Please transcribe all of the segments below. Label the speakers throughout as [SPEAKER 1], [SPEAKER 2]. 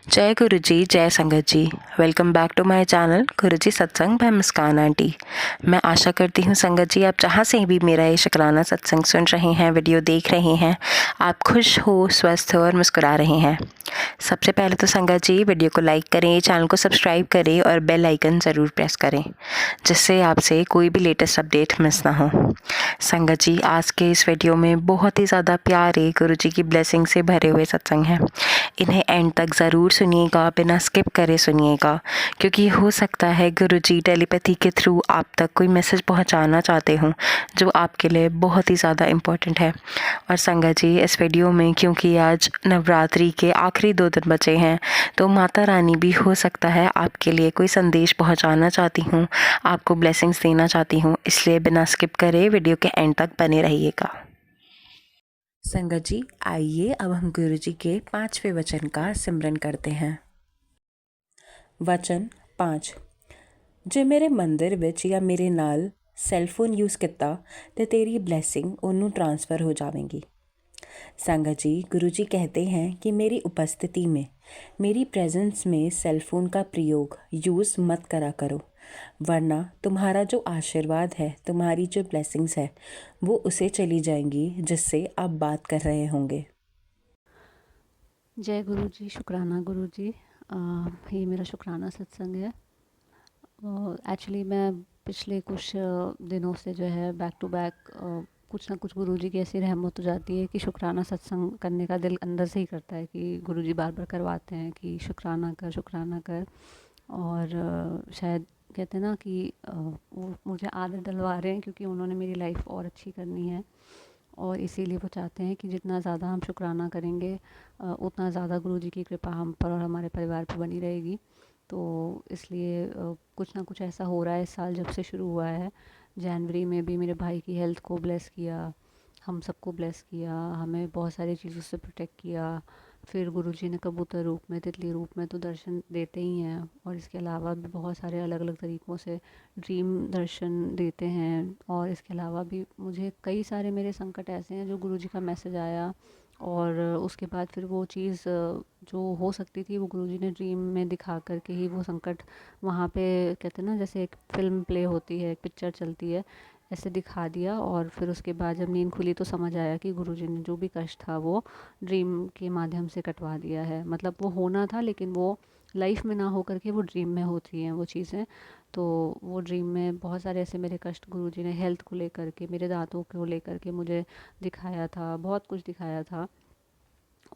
[SPEAKER 1] जय गुरु जी, जय संगत जी। Welcome back to my channel Guruji Satsang by Muskan aunty. मैं आशा करती हूँ संगत जी आप जहाँ से भी मेरा ये शुक्राना सत्संग सुन रहे हैं, वीडियो देख रहे हैं, आप खुश हो, स्वस्थ हो और मुस्कुरा रहे हैं। सबसे पहले तो संगत जी वीडियो को लाइक करें, चैनल को सब्सक्राइब करें और बेल आइकन ज़रूर प्रेस करें, जिससे आपसे कोई भी लेटेस्ट अपडेट मिस ना हो। संगत जी आज के इस वीडियो में बहुत ही ज़्यादा प्यारे गुरु जी की ब्लेसिंग से भरे हुए सत्संग हैं। इन्हें एंड तक ज़रूर सुनिएगा, बिना स्किप करे सुनिएगा, क्योंकि हो सकता है गुरु जी टेलीपैथी के थ्रू आप तक कोई मैसेज पहुंचाना चाहते हों जो आपके लिए बहुत ही ज़्यादा इम्पोर्टेंट है। और संगत जी इस वीडियो में क्योंकि आज नवरात्रि के आखिरी 2 दिन बचे हैं, तो माता रानी भी हो सकता है आपके लिए कोई संदेश पहुंचाना चाहती हूँ, आपको ब्लेसिंग्स देना चाहती हूँ, इसलिए बिना स्किप करे वीडियो के एंड तक बने रहिएगा। संगत जी आइए अब हम गुरु जी के 5वें वचन का सिमरन करते हैं। वचन 5। जे मेरे मंदिर विच या मेरे नाल सैलफोन यूज़ किता तो तेरी ब्लैसिंग उन्नू ट्रांसफ़र हो जाएगी। संगत जी गुरु जी कहते हैं कि मेरी उपस्थिति में, मेरी प्रेजेंस में सेलफोन का प्रयोग यूज़ मत करा करो, वरना तुम्हारा जो आशीर्वाद है, तुम्हारी जो ब्लेसिंग्स है, वो उसे चली जाएंगी जिससे आप बात कर रहे होंगे।
[SPEAKER 2] जय गुरु जी, शुक्राना गुरु जी। ये मेरा शुक्राना सत्संग है। एक्चुअली मैं पिछले कुछ दिनों से जो है बैक टू बैक कुछ ना कुछ गुरु जी की ऐसी रहमत हो जाती है कि शुक्राना सत्संग करने का दिल अंदर से ही करता है कि गुरु जी बार बार करवाते हैं कि शुक्राना कर, शुक्राना कर। और शायद कहते हैं ना कि वो मुझे आदत डलवा रहे हैं क्योंकि उन्होंने मेरी लाइफ और अच्छी करनी है, और इसीलिए वो चाहते हैं कि जितना ज़्यादा हम शुक्राना करेंगे उतना ज़्यादा गुरु जी की कृपा हम पर और हमारे परिवार पर बनी रहेगी। तो इसलिए कुछ ना कुछ ऐसा हो रहा है इस साल जब से शुरू हुआ है। जनवरी में भी मेरे भाई की हेल्थ को ब्लेस किया, हम सबको ब्लेस किया, हमें बहुत सारी चीज़ों से प्रोटेक्ट किया। फिर गुरुजी ने कबूतर रूप में, तितली रूप में तो दर्शन देते ही हैं, और इसके अलावा भी बहुत सारे अलग अलग तरीक़ों से ड्रीम दर्शन देते हैं। और इसके अलावा भी मुझे कई सारे मेरे संकट ऐसे हैं जो गुरुजी का मैसेज आया, और उसके बाद फिर वो चीज़ जो हो सकती थी वो गुरुजी ने ड्रीम में दिखा करके ही वो संकट वहाँ पे, कहते हैं ना जैसे एक फ़िल्म प्ले होती है, एक पिक्चर चलती है, ऐसे दिखा दिया। और फिर उसके बाद जब नींद खुली तो समझ आया कि गुरुजी ने जो भी कष्ट था वो ड्रीम के माध्यम से कटवा दिया है। मतलब वो होना था लेकिन वो लाइफ में ना हो करके वो ड्रीम में होती हैं वो चीज़ें। तो वो ड्रीम में बहुत सारे ऐसे मेरे कष्ट गुरुजी ने हेल्थ को लेकर के, मेरे दांतों को लेकर के मुझे दिखाया था, बहुत कुछ दिखाया था।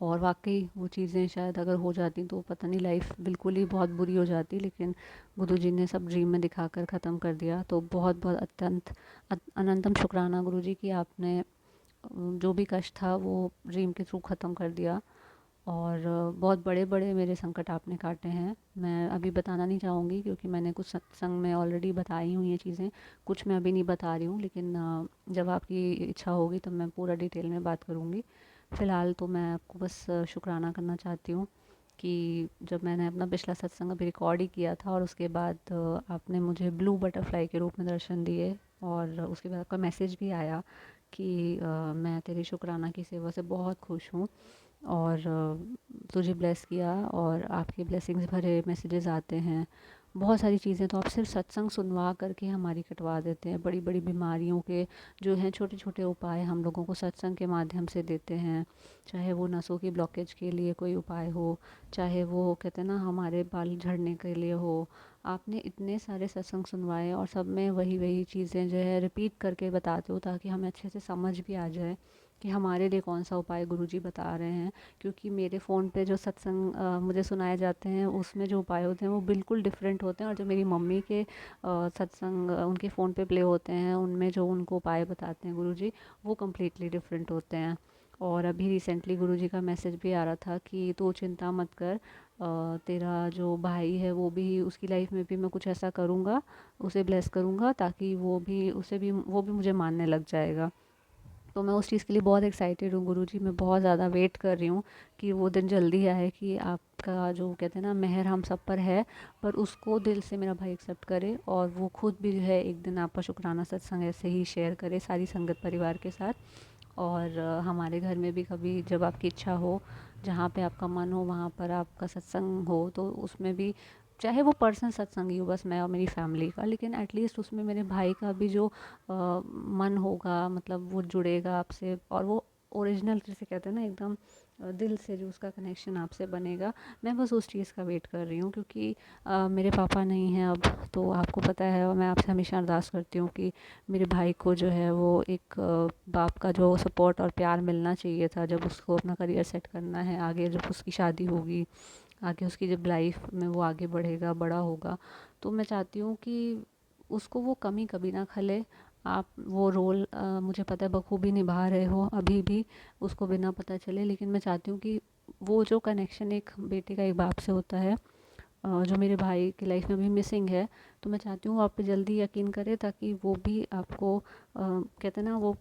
[SPEAKER 2] और वाक़ई वो चीज़ें शायद अगर हो जाती तो पता नहीं लाइफ बिल्कुल ही बहुत बुरी हो जाती, लेकिन गुरुजी ने सब ड्रीम में दिखाकर ख़त्म कर दिया। तो बहुत बहुत अत्यंत अनंतम शुक्राना गुरुजी कि आपने जो भी कष्ट था वो ड्रीम के थ्रू ख़त्म कर दिया। और बहुत बड़े बड़े मेरे संकट आपने काटे हैं। मैं अभी बताना नहीं चाहूँगी क्योंकि मैंने कुछ सत्संग में ऑलरेडी बताई हुई ये चीज़ें, कुछ मैं अभी नहीं बता रही हूँ, लेकिन जब आपकी इच्छा होगी तो मैं पूरा डिटेल में बात करूँगी। फ़िलहाल तो मैं आपको बस शुक्राना करना चाहती हूँ कि जब मैंने अपना पिछला सत्संग अभी रिकॉर्ड ही किया था और उसके बाद आपने मुझे ब्लू बटरफ्लाई के रूप में दर्शन दिए, और उसके बाद आपका मैसेज भी आया कि मैं तेरी शुक्राना की सेवा से बहुत खुश हूँ, और तुझे ब्लेस किया, और आपके ब्लेसिंग्स भरे मैसेजेस आते हैं, बहुत सारी चीज़ें। तो आप सिर्फ सत्संग सुनवा करके हमारी कटवा देते हैं। बड़ी बड़ी बीमारियों के जो हैं छोटे छोटे उपाय हम लोगों को सत्संग के माध्यम से देते हैं, चाहे वो नसों की ब्लॉकेज के लिए कोई उपाय हो, चाहे वो कहते हैं ना हमारे बाल झड़ने के लिए हो। आपने इतने सारे सत्संग सुनवाए और सब में वही वही चीज़ें जो है रिपीट करके बताते हो ताकि हमें अच्छे से समझ भी आ जाए कि हमारे लिए कौन सा उपाय गुरुजी बता रहे हैं। क्योंकि मेरे फ़ोन पे जो सत्संग मुझे सुनाए जाते हैं उसमें जो उपाय होते हैं वो बिल्कुल डिफरेंट होते हैं, और जो मेरी मम्मी के सत्संग उनके फ़ोन पे प्ले होते हैं उनमें जो उनको उपाय बताते हैं गुरुजी वो कम्प्लीटली डिफरेंट होते हैं। और अभी रिसेंटली गुरुजी का मैसेज भी आ रहा था कि तू चिंता मत कर, तेरा जो भाई है वो भी, उसकी लाइफ में भी मैं कुछ ऐसा करूँगा, उसे ब्लेस करूँगा ताकि वो भी मुझे मानने लग जाएगा। तो मैं उस चीज़ के लिए बहुत एक्साइटेड हूँ गुरुजी। मैं बहुत ज़्यादा वेट कर रही हूँ कि वो दिन जल्दी आए कि आपका जो कहते हैं ना मेहर हम सब पर है, पर उसको दिल से मेरा भाई एक्सेप्ट करे, और वो खुद भी जो है एक दिन आपका शुक्राना सत्संग ऐसे ही शेयर करे सारी संगत परिवार के साथ। और हमारे घर में भी कभी जब आपकी इच्छा हो, जहाँ पे आपका मन हो वहाँ पर आपका सत्संग हो, तो उसमें भी चाहे वो पर्सनल सत्संग ही हो बस मैं और मेरी फैमिली का, लेकिन एटलीस्ट उसमें मेरे भाई का भी जो मन होगा, मतलब वो जुड़ेगा आपसे, और वो ओरिजिनल जिसे कहते हैं ना एकदम दिल से जो उसका कनेक्शन आपसे बनेगा। मैं बस उस चीज़ का वेट कर रही हूँ, क्योंकि मेरे पापा नहीं हैं अब, तो आपको पता है, और मैं आपसे हमेशा अरदास करती हूँ कि मेरे भाई को जो है वो एक बाप का जो सपोर्ट और प्यार मिलना चाहिए था जब उसको अपना करियर सेट करना है आगे, जब उसकी शादी होगी, आगे उसकी जब लाइफ में वो आगे बढ़ेगा, बड़ा होगा, तो मैं चाहती हूँ कि उसको वो कमी कभी ना खले। आप वो रोल मुझे पता है बखूबी निभा रहे हो अभी भी, उसको बिना पता चले, लेकिन मैं चाहती हूँ कि वो जो कनेक्शन एक बेटे का एक बाप से होता है, जो मेरे भाई की लाइफ में भी मिसिंग है, तो मैं चाहती हूँ आप पे जल्दी यकीन करें, ताकि वो भी आपको कहते हैं ना वो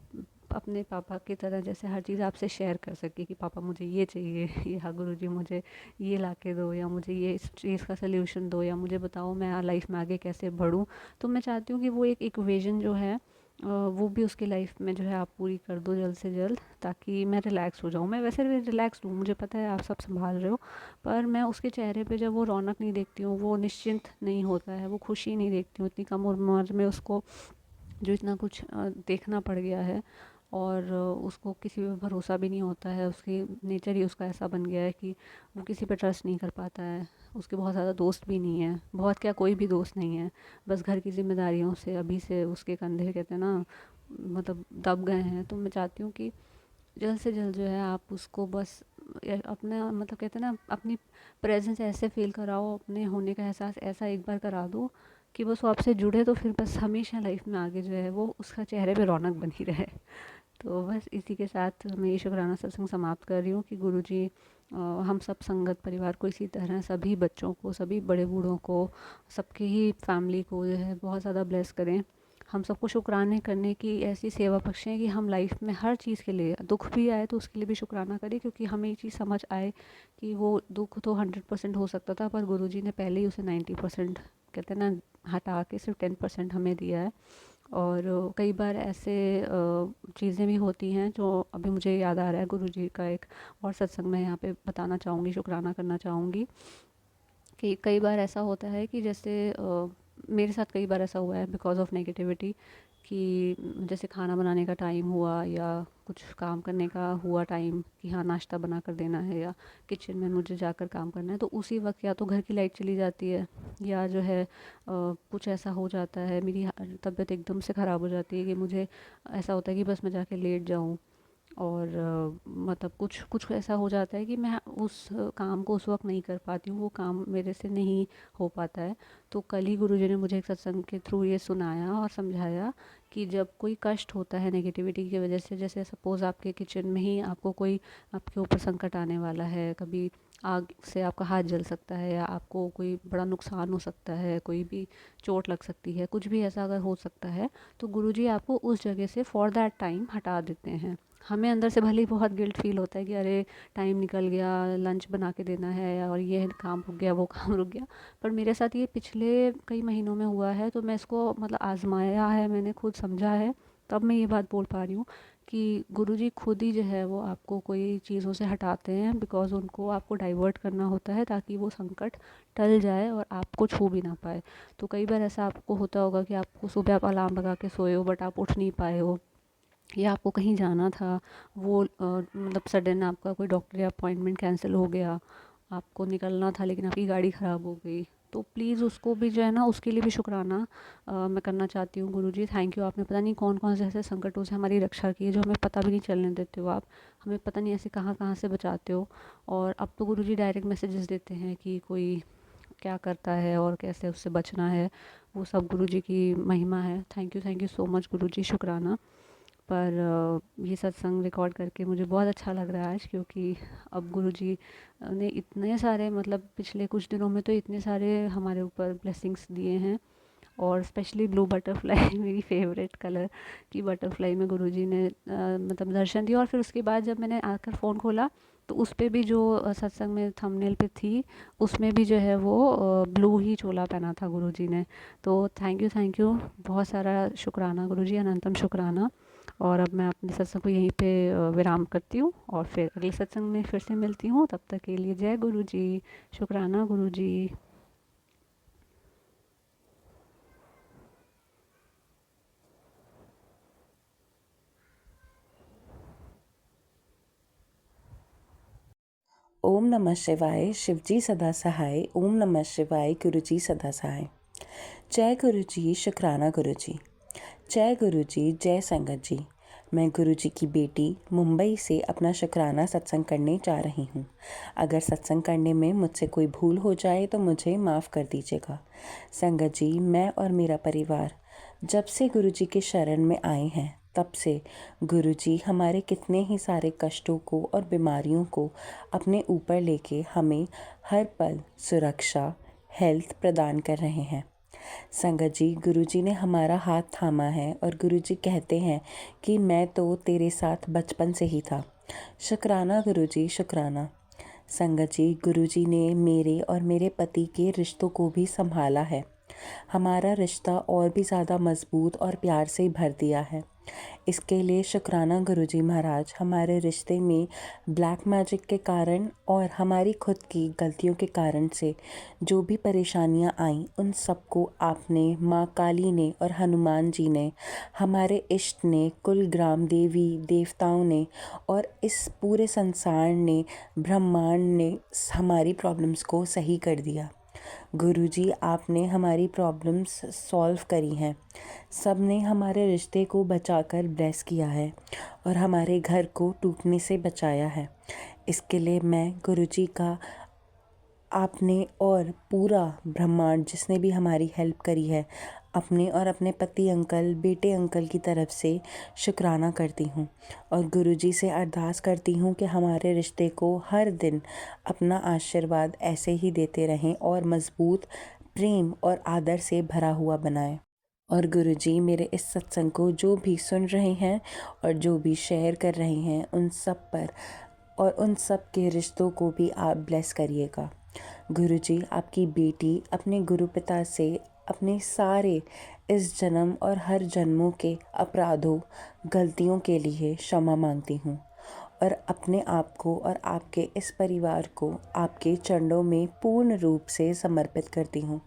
[SPEAKER 2] अपने पापा की तरह जैसे हर चीज़ आपसे शेयर कर सके कि पापा मुझे ये चाहिए या गुरुजी मुझे ये ला के दो, या मुझे ये इस चीज़ का सल्यूशन दो, या मुझे बताओ मैं लाइफ में आगे कैसे बढ़ूँ। तो मैं चाहती हूँ कि वो एक इक्वेशन जो है वो भी उसकी लाइफ में जो है आप पूरी कर दो जल्द से जल्द, ताकि मैं रिलैक्स हो जाऊँ। मैं वैसे भी रिलैक्स हूँ, मुझे पता है आप सब संभाल रहे हो, पर मैं उसके चेहरे पे जब वो रौनक नहीं देखती हूँ, वो निश्चिंत नहीं होता है, वो खुशी नहीं देखती हूँ, इतनी कम उम्र में उसको जो इतना कुछ देखना पड़ गया है, और उसको किसी पे भरोसा भी नहीं होता है, उसकी नेचर ही उसका ऐसा बन गया है कि वो किसी पे ट्रस्ट नहीं कर पाता है। उसके बहुत ज़्यादा दोस्त भी नहीं है, बहुत क्या कोई भी दोस्त नहीं है, बस घर की जिम्मेदारियों से अभी से उसके कंधे कहते हैं ना मतलब दब गए हैं। तो मैं चाहती हूँ कि जल्द से जल्द जो है आप उसको बस अपना मतलब कहते हैं ना अपनी प्रेजेंस ऐसे फील कराओ, अपने होने का एहसास ऐसा एक बार करा दो कि बस वो आपसे जुड़े, तो फिर बस हमेशा लाइफ में आगे जो है वो उसका चेहरे पे रौनक बनी रहे। तो बस इसी के साथ मैं ये शुक्राना सत्संग समाप्त कर रही हूँ कि गुरुजी हम सब संगत परिवार को इसी तरह सभी बच्चों को, सभी बड़े बूढ़ों को, सबकी ही फैमिली को जो है बहुत ज़्यादा ब्लेस करें। हम सबको शुक्राने करने की ऐसी सेवा बख्शें कि हम लाइफ में हर चीज़ के लिए, दुख भी आए तो उसके लिए भी शुक्राना करें, क्योंकि हमें ये चीज़ समझ आए कि वो दुख तो 100% हो सकता था, पर गुरुजी ने पहले ही उसे 90% कहते हैं ना हटा के सिर्फ 10% हमें दिया है। और कई बार ऐसे चीज़ें भी होती हैं जो अभी मुझे याद आ रहा है, गुरुजी का एक और सत्संग मैं यहाँ पे बताना चाहूँगी, शुक्राना करना चाहूँगी कि कई बार ऐसा होता है कि जैसे मेरे साथ कई बार ऐसा हुआ है बिकॉज ऑफ नेगेटिविटी, कि जैसे खाना बनाने का टाइम हुआ या कुछ काम करने का हुआ टाइम कि हाँ नाश्ता बना कर देना है या किचन में मुझे जाकर काम करना है, तो उसी वक्त या तो घर की लाइट चली जाती है, या जो है कुछ ऐसा हो जाता है, मेरी तबीयत एकदम से ख़राब हो जाती है कि मुझे ऐसा होता है कि बस मैं जाके लेट जाऊँ, और मतलब कुछ कुछ ऐसा हो जाता है कि मैं उस काम को उस वक्त नहीं कर पाती हूँ, वो काम मेरे से नहीं हो पाता है। तो कल ही गुरुजी ने मुझे एक सत्संग के थ्रू ये सुनाया और समझाया कि जब कोई कष्ट होता है नेगेटिविटी की वजह से, जैसे सपोज़ आपके किचन में ही आपको कोई आपके ऊपर संकट आने वाला है, कभी आग से आपका हाथ जल सकता है, या आपको कोई बड़ा नुकसान हो सकता है, कोई भी चोट लग सकती है, कुछ भी ऐसा अगर हो सकता है, तो गुरुजी आपको उस जगह से फॉर दैट टाइम हटा देते हैं। हमें अंदर से भले ही बहुत गिल्ट फील होता है कि अरे टाइम निकल गया, लंच बना के देना है, और ये काम रुक गया, वो काम रुक गया, पर मेरे साथ ये पिछले कई महीनों में हुआ है, तो मैं इसको मतलब आजमाया है, मैंने खुद समझा है, तब मैं ये बात बोल पा रही हूँ कि गुरुजी खुद ही जो है वो आपको कोई चीज़ों से हटाते हैं, बिकॉज उनको आपको डाइवर्ट करना होता है ताकि वो संकट टल जाए और आपको छू भी ना पाए। तो कई बार ऐसा आपको होता होगा कि आपको सुबह आप अलार्म लगा के सोए हो बट आप उठ नहीं पाए हो, या आपको कहीं जाना था, वो मतलब सडन आपका कोई डॉक्टर या अपॉइंटमेंट कैंसिल हो गया, आपको निकलना था लेकिन आपकी गाड़ी ख़राब हो गई, तो प्लीज़ उसको भी जो है ना उसके लिए भी शुक्राना मैं करना चाहती हूँ। गुरुजी थैंक यू, आपने पता नहीं कौन कौन से ऐसे संकटों से हमारी रक्षा की है जो हमें पता भी नहीं चलने देते हो, आप हमें पता नहीं ऐसे कहाँ कहाँ से बचाते हो। और अब तो गुरुजी डायरेक्ट मैसेजेस देते हैं कि कोई क्या करता है और कैसे उससे बचना है, वो सब गुरुजी की महिमा है। थैंक यू सो मच गुरुजी, शुक्राना। पर ये सत्संग रिकॉर्ड करके मुझे बहुत अच्छा लग रहा है आज, क्योंकि अब गुरुजी ने इतने सारे मतलब पिछले कुछ दिनों में तो इतने सारे हमारे ऊपर ब्लेसिंग्स दिए हैं, और स्पेशली ब्लू बटरफ्लाई मेरी फेवरेट कलर की बटरफ्लाई में गुरुजी ने मतलब दर्शन दिया। और फिर उसके बाद जब मैंने आकर फ़ोन खोला तो उस पे भी जो सत्संग में थंबनेल पे थी, उसमें भी जो है वो ब्लू ही चोला पहना था गुरुजी ने। तो थैंक यू बहुत सारा शुक्राना गुरुजी, अनंतम शुक्राना। और अब मैं अपने सत्संग को यहीं पे विराम करती हूँ और फिर अगले सत्संग में फिर से मिलती हूँ। तब तक के लिए जय गुरु जी। शुक्राना गुरु जी।
[SPEAKER 1] ओम नमः शिवाय, शिवजी सदा सहाय। ओम नमः शिवाय, गुरुजी सदा सहाय। जय गुरुजी, शुक्राना गुरुजी। जय गुरुजी, जय संगत जी। मैं गुरुजी की बेटी मुंबई से अपना शुक्राना सत्संग करने जा रही हूँ। अगर सत्संग करने में मुझसे कोई भूल हो जाए तो मुझे माफ़ कर दीजिएगा। संगत जी, मैं और मेरा परिवार जब से गुरुजी के शरण में आए हैं तब से गुरुजी हमारे कितने ही सारे कष्टों को और बीमारियों को अपने ऊपर लेके हमें हर पल सुरक्षा, हेल्थ प्रदान कर रहे हैं। संगत जी, गुरुजी ने हमारा हाथ थामा है और गुरुजी कहते हैं कि मैं तो तेरे साथ बचपन से ही था। शुक्राना गुरुजी, शुक्राना। संगत जी, गुरुजी ने मेरे और मेरे पति के रिश्तों को भी संभाला है। हमारा रिश्ता और भी ज़्यादा मजबूत और प्यार से भर दिया है। इसके लिए शुक्राना गुरुजी महाराज। हमारे रिश्ते में ब्लैक मैजिक के कारण और हमारी खुद की गलतियों के कारण से जो भी परेशानियां आईं उन सबको आपने, माँ काली ने और हनुमान जी ने, हमारे इष्ट ने, कुल ग्राम देवी देवताओं ने और इस पूरे संसार ने, ब्रह्मांड ने हमारी प्रॉब्लम्स को सही कर दिया। गुरुजी, आपने हमारी प्रॉब्लम्स सॉल्व करी हैं। सब ने हमारे रिश्ते को बचाकर ब्लेस किया है और हमारे घर को टूटने से बचाया है। इसके लिए मैं गुरुजी का, आपने और पूरा ब्रह्मांड जिसने भी हमारी हेल्प करी है, अपने और अपने पति अंकल, बेटे अंकल की तरफ से शुक्राना करती हूँ और गुरुजी से अरदास करती हूँ कि हमारे रिश्ते को हर दिन अपना आशीर्वाद ऐसे ही देते रहें और मज़बूत, प्रेम और आदर से भरा हुआ बनाएं। और गुरुजी, मेरे इस सत्संग को जो भी सुन रहे हैं और जो भी शेयर कर रहे हैं उन सब पर और उन सब के रिश्तों को भी आप ब्लेस करिएगा। गुरुजी, आपकी बेटी अपने गुरु पिता से अपने सारे इस जन्म और हर जन्मों के अपराधों, गलतियों के लिए क्षमा मांगती हूँ और अपने आप को और आपके इस परिवार को आपके चरणों में पूर्ण रूप से समर्पित करती हूँ।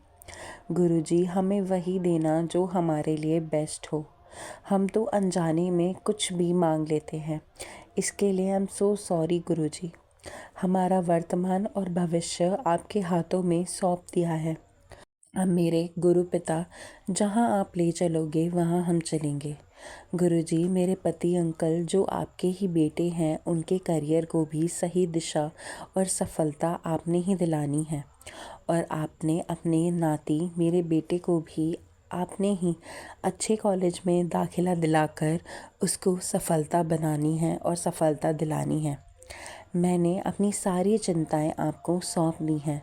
[SPEAKER 1] गुरुजी, हमें वही देना जो हमारे लिए बेस्ट हो। हम तो अनजाने में कुछ भी मांग लेते हैं, इसके लिए आई एम सो सॉरी गुरुजी। हमारा वर्तमान और भविष्य आपके हाथों में सौंप दिया है। अब मेरे गुरु पिता, जहाँ आप ले चलोगे वहाँ हम चलेंगे। गुरुजी, मेरे पति अंकल जो आपके ही बेटे हैं, उनके करियर को भी सही दिशा और सफलता आपने ही दिलानी है और आपने अपने नाती मेरे बेटे को भी आपने ही अच्छे कॉलेज में दाखिला दिलाकर उसको सफलता बनानी है और सफलता दिलानी है। मैंने अपनी सारी चिंताएं आपको सौंप दी हैं।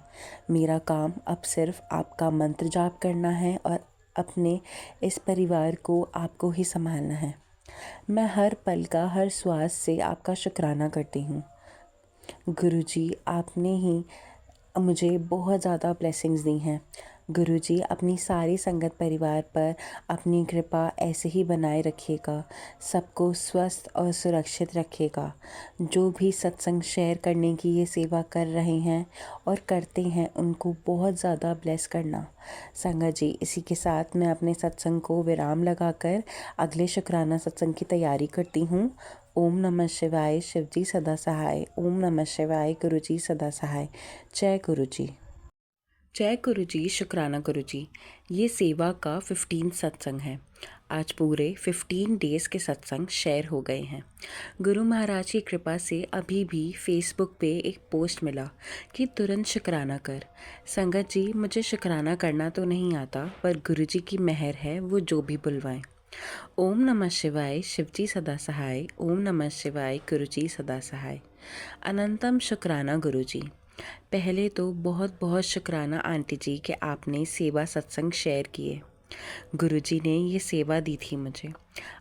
[SPEAKER 1] मेरा काम अब सिर्फ आपका मंत्र जाप करना है और अपने इस परिवार को आपको ही संभालना है। मैं हर पल का, हर श्वास से आपका शुक्राना करती हूँ। गुरुजी, आपने ही मुझे बहुत ज़्यादा ब्लेसिंग्स दी हैं। गुरुजी, अपनी सारी संगत परिवार पर अपनी कृपा ऐसे ही बनाए रखिएगा, सबको स्वस्थ और सुरक्षित रखिएगा। जो भी सत्संग शेयर करने की ये सेवा कर रहे हैं और करते हैं उनको बहुत ज़्यादा ब्लेस करना। संगत जी, इसी के साथ मैं अपने सत्संग को विराम लगाकर अगले शुक्राना सत्संग की तैयारी करती हूँ। ओम नमः शिवाय, शिवजी सदा सहाय। ओम नमः शिवाय, गुरुजी सदा सहाय। जय गुरुजी। जय गुरुजी, शुक्राना गुरुजी। ये सेवा का 15 सत्संग है। आज पूरे 15 डेज़ के सत्संग शेयर हो गए हैं। गुरु महाराज की कृपा से अभी भी फेसबुक पे एक पोस्ट मिला कि तुरंत शुक्राना कर। संगत जी, मुझे शुक्राना करना तो नहीं आता, पर गुरुजी की मेहर है, वो जो भी बुलवाएं। ओम नमः शिवाय, शिवजी सदा सहाय। ओम नमः शिवाय, गुरुजी सदा सहाय। अनंतम शुक्राना गुरुजी। पहले तो बहुत बहुत शुक्राना आंटी जी कि आपने सेवा सत्संग शेयर किए। गुरुजी ने ये सेवा दी थी मुझे।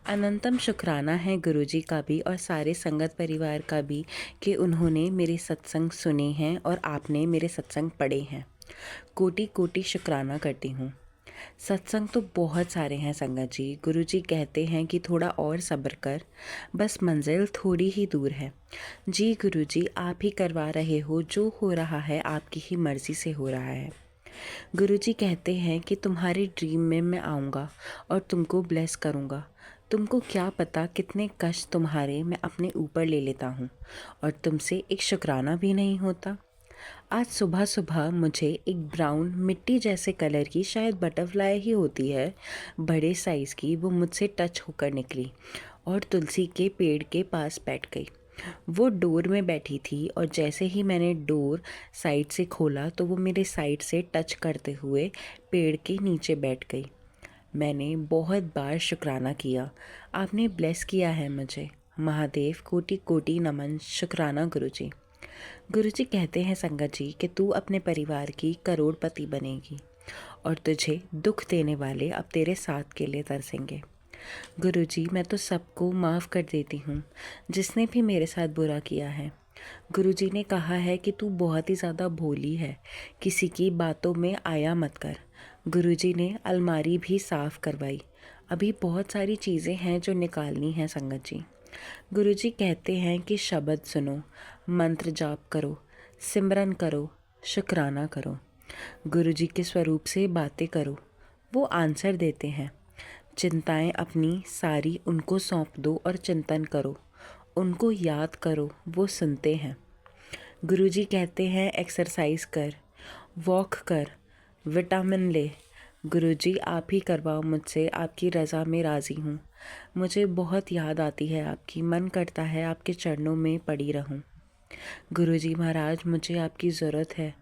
[SPEAKER 1] अनंतम शुक्राना है गुरुजी का भी और सारे संगत परिवार का भी कि उन्होंने मेरे सत्संग सुने हैं और आपने मेरे सत्संग पढ़े हैं। कोटि कोटि शुक्राना करती हूँ। सत्संग तो बहुत सारे हैं संगत जी। गुरुजी कहते हैं कि थोड़ा और सब्र कर, बस मंजिल थोड़ी ही दूर है। जी गुरुजी, आप ही करवा रहे हो, जो हो रहा है आपकी ही मर्ज़ी से हो रहा है। गुरुजी कहते हैं कि तुम्हारे ड्रीम में मैं आऊँगा और तुमको ब्लेस करूँगा। तुमको क्या पता कितने कष्ट तुम्हारे मैं अपने ऊपर ले लेता हूँ और तुमसे एक शुक्राना भी नहीं होता। आज सुबह सुबह मुझे एक ब्राउन मिट्टी जैसे कलर की, शायद बटरफ्लाई ही होती है, बड़े साइज़ की, वो मुझसे टच होकर निकली और तुलसी के पेड़ के पास बैठ गई। वो डोर में बैठी थी और जैसे ही मैंने डोर साइड से खोला तो वो मेरे साइड से टच करते हुए पेड़ के नीचे बैठ गई। मैंने बहुत बार शुक्राना किया, आपने ब्लेस किया है मुझे। महादेव कोटि कोटि नमन, शुक्राना गुरुजी। गुरुजी कहते हैं संगत जी कि तू अपने परिवार की करोड़पति बनेगी और तुझे दुख देने वाले अब तेरे साथ के लिए तरसेंगे। गुरुजी, मैं तो सबको माफ़ कर देती हूँ जिसने भी मेरे साथ बुरा किया है। गुरुजी ने कहा है कि तू बहुत ही ज़्यादा भोली है, किसी की बातों में आया मत कर। गुरुजी ने अलमारी भी साफ़ करवाई। अभी बहुत सारी चीज़ें हैं जो निकालनी है संगत जी। गुरुजी कहते हैं कि शब्द सुनो, मंत्र जाप करो, सिमरन करो, शुक्राना करो, गुरुजी के स्वरूप से बातें करो, वो आंसर देते हैं। चिंताएं अपनी सारी उनको सौंप दो और चिंतन करो, उनको याद करो, वो सुनते हैं। गुरुजी कहते हैं एक्सरसाइज कर, वॉक कर, विटामिन ले। गुरुजी, आप ही करवाओ मुझसे, आपकी रज़ा में राज़ी हूँ। मुझे बहुत याद आती है आपकी, मन करता है आपके चरणों में पड़ी रहूं। गुरुजी महाराज, मुझे आपकी ज़रूरत है,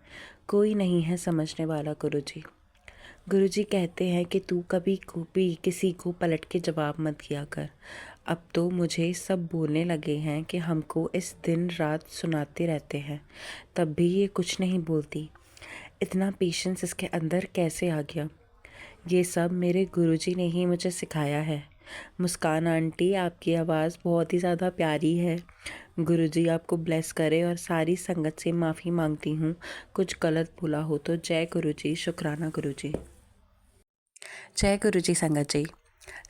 [SPEAKER 1] कोई नहीं है समझने वाला गुरुजी। गुरुजी कहते हैं कि तू कभी भी किसी को पलट के जवाब मत दिया कर। अब तो मुझे सब बोलने लगे हैं कि हमको इस दिन रात सुनाते रहते हैं, तब भी ये कुछ नहीं बोलती। इतना पेशेंस इसके अंदर कैसे आ गया? ये सब मेरे गुरुजी ने ही मुझे सिखाया है। मुस्कान आंटी, आपकी आवाज़ बहुत ही ज़्यादा प्यारी है। गुरुजी आपको ब्लेस करे और सारी संगत से माफ़ी मांगती हूँ, कुछ गलत बोला हो तो। जय गुरुजी, शुक्राना गुरुजी। जय गुरुजी संगत जी।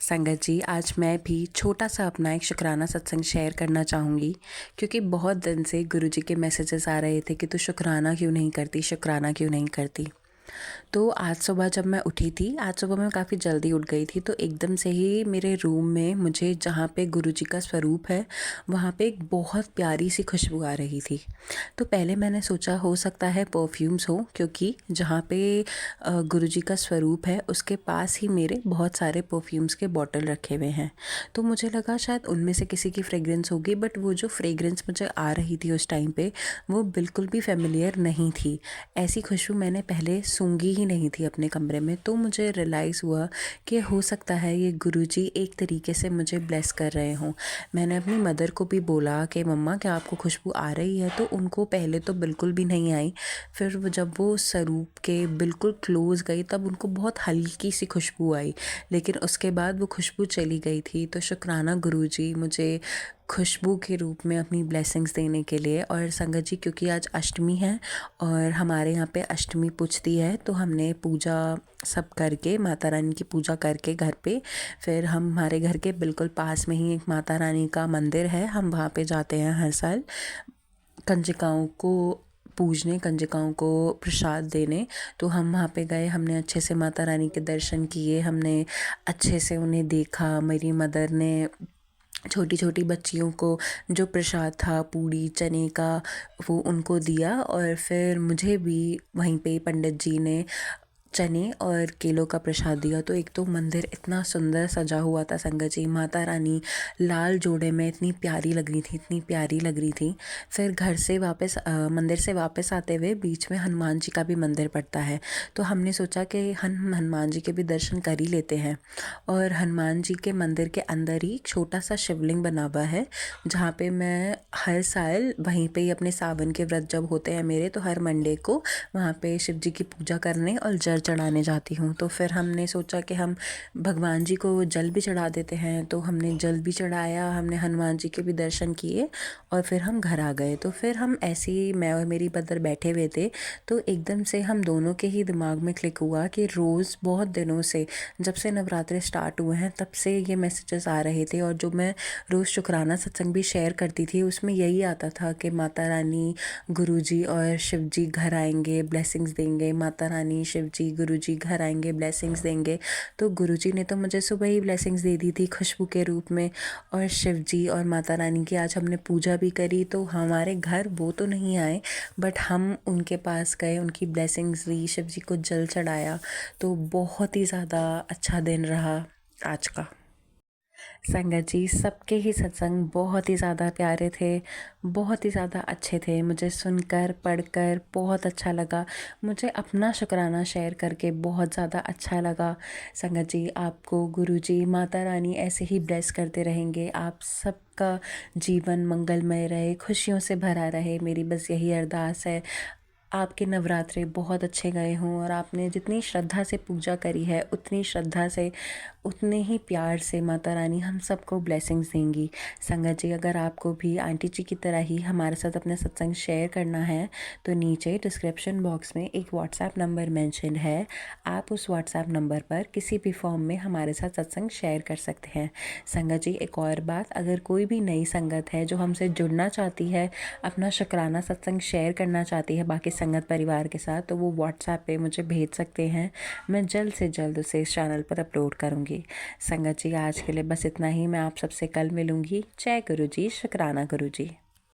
[SPEAKER 1] संगत जी, आज मैं भी छोटा सा अपना एक शुक्राना सत्संग शेयर करना चाहूँगी, क्योंकि बहुत दिन से गुरुजी के मैसेजेस आ रहे थे कि तू शुक्राना क्यों नहीं करती, शुक्राना क्यों नहीं करती। तो आज सुबह जब मैं उठी थी, आज सुबह मैं काफ़ी जल्दी उठ गई थी, तो एकदम से ही मेरे रूम में मुझे, जहाँ पे गुरुजी का स्वरूप है, वहाँ पे एक बहुत प्यारी सी खुशबू आ रही थी। तो पहले मैंने सोचा हो सकता है परफ्यूम्स हो, क्योंकि जहाँ पे गुरुजी का स्वरूप है उसके पास ही मेरे बहुत सारे परफ्यूम्स के बॉटल रखे हुए हैं। तो मुझे लगा शायद उनमें से किसी की फ्रेग्रेंस होगी, बट वो जो फ्रेग्रेंस मुझे आ रही थी उस टाइम पे, वो बिल्कुल भी फेमिलियर नहीं थी। ऐसी खुशबू मैंने पहले सूंघी ही नहीं थी अपने कमरे में। तो मुझे रियलाइज़ हुआ कि हो सकता है ये गुरुजी एक तरीके से मुझे ब्लेस कर रहे हों। मैंने अपनी मदर को भी बोला कि मम्मा, क्या आपको खुशबू आ रही है? तो उनको पहले तो बिल्कुल भी नहीं आई। फिर जब वो स्वरूप के बिल्कुल क्लोज़ गई तब उनको बहुत हल्की सी खुशबू आई, लेकिन उसके बाद वो खुशबू चली गई थी। तो शुक्राना गुरुजी मुझे खुशबू के रूप में अपनी ब्लेसिंग्स देने के लिए। और संगत जी, क्योंकि आज अष्टमी है और हमारे यहाँ पे अष्टमी पूजती है, तो हमने पूजा सब करके, माता रानी की पूजा करके घर पे, फिर हम, हमारे घर के बिल्कुल पास में ही एक माता रानी का मंदिर है, हम वहाँ पे जाते हैं हर साल कंजकाओं को पूजने, कंजकाओं को प्रसाद देने। तो हम वहाँ पे गए, हमने अच्छे से माता रानी के दर्शन किए, हमने अच्छे से उन्हें देखा। मेरी मदर ने छोटी छोटी बच्चियों को जो प्रसाद था पूड़ी चने का, वो उनको दिया। और फिर मुझे भी वहीं पे पंडित जी ने चने और केलों का प्रसाद दिया। तो एक तो मंदिर इतना सुंदर सजा हुआ था संगत जी, माता रानी लाल जोड़े में इतनी प्यारी लग रही थी, इतनी प्यारी लग रही थी। फिर घर से वापस, मंदिर से वापस आते हुए बीच में हनुमान जी का भी मंदिर पड़ता है, तो हमने सोचा कि हम हनुमान जी के भी दर्शन कर ही लेते हैं। और हनुमान जी के मंदिर के अंदर ही एक छोटा सा शिवलिंग बना हुआ है, जहाँ पे मैं हर साल वहीं पे ही अपने सावन के व्रत जब होते हैं मेरे, तो हर मंडे को वहाँ पे शिव जी की पूजा करने और जल चढ़ाने जाती हूँ, तो फिर हमने सोचा कि हम भगवान जी को जल भी चढ़ा देते हैं। तो हमने जल भी चढ़ाया, हमने हनुमान जी के भी दर्शन किए और फिर हम घर आ गए। तो फिर हम ऐसे ही, मैं और मेरी ब्रदर बैठे हुए थे, तो एकदम से हम दोनों के ही दिमाग में क्लिक हुआ कि रोज़ बहुत दिनों से, जब से नवरात्रे स्टार्ट हुए हैं तब से ये मैसेजेस आ रहे थे, और जो मैं रोज़ शुक्राना सत्संग भी शेयर करती थी उसमें यही आता था कि माता रानी, गुरुजी और शिव जी घर आएंगे, ब्लेसिंग्स देंगे। माता रानी, शिव जी, गुरुजी घर आएंगे, ब्लेसिंग्स देंगे। तो गुरुजी ने तो मुझे सुबह ही ब्लेसिंग्स दे दी थी खुशबू के रूप में, और शिव जी और माता रानी की आज हमने पूजा भी करी। तो हमारे घर वो तो नहीं आए, बट हम उनके पास गए, उनकी ब्लेसिंग्स ली, शिव जी को जल चढ़ाया। तो बहुत ही ज़्यादा अच्छा दिन रहा आज का। संगत जी, सबके ही सत्संग बहुत ही ज़्यादा प्यारे थे, बहुत ही ज़्यादा अच्छे थे। मुझे सुनकर, पढ़कर बहुत अच्छा लगा। मुझे अपना शुक्राना शेयर करके बहुत ज़्यादा अच्छा लगा। संगत जी, आपको गुरुजी, माता रानी ऐसे ही ब्लेस करते रहेंगे। आप सबका जीवन मंगलमय रहे, खुशियों से भरा रहे, मेरी बस यही अरदास है। आपके नवरात्रे बहुत अच्छे गए हों, और आपने जितनी श्रद्धा से पूजा करी है, उतनी श्रद्धा से, उतने ही प्यार से माता रानी हम सबको ब्लेसिंग्स देंगी। संगत जी, अगर आपको भी आंटी जी की तरह ही हमारे साथ अपने सत्संग शेयर करना है, तो नीचे डिस्क्रिप्शन बॉक्स में एक व्हाट्सएप नंबर मेंशन है। आप उस व्हाट्सएप नंबर पर किसी भी फॉर्म में हमारे साथ सत्संग शेयर कर सकते हैं। संगत जी, एक और बात, अगर कोई भी नई संगत है जो हमसे जुड़ना चाहती है, अपना शुक्राना सत्संग शेयर करना चाहती है बाकी संगत परिवार के साथ, तो वो व्हाट्सएप पे मुझे भेज सकते हैं। मैं जल्द से जल्द उसे इस चैनल पर अपलोड करूँगी। संगत जी, आज के लिए बस इतना ही। मैं आप सबसे कल मिलूँगी। जय गुरु जी, शुक्राना गुरु जी।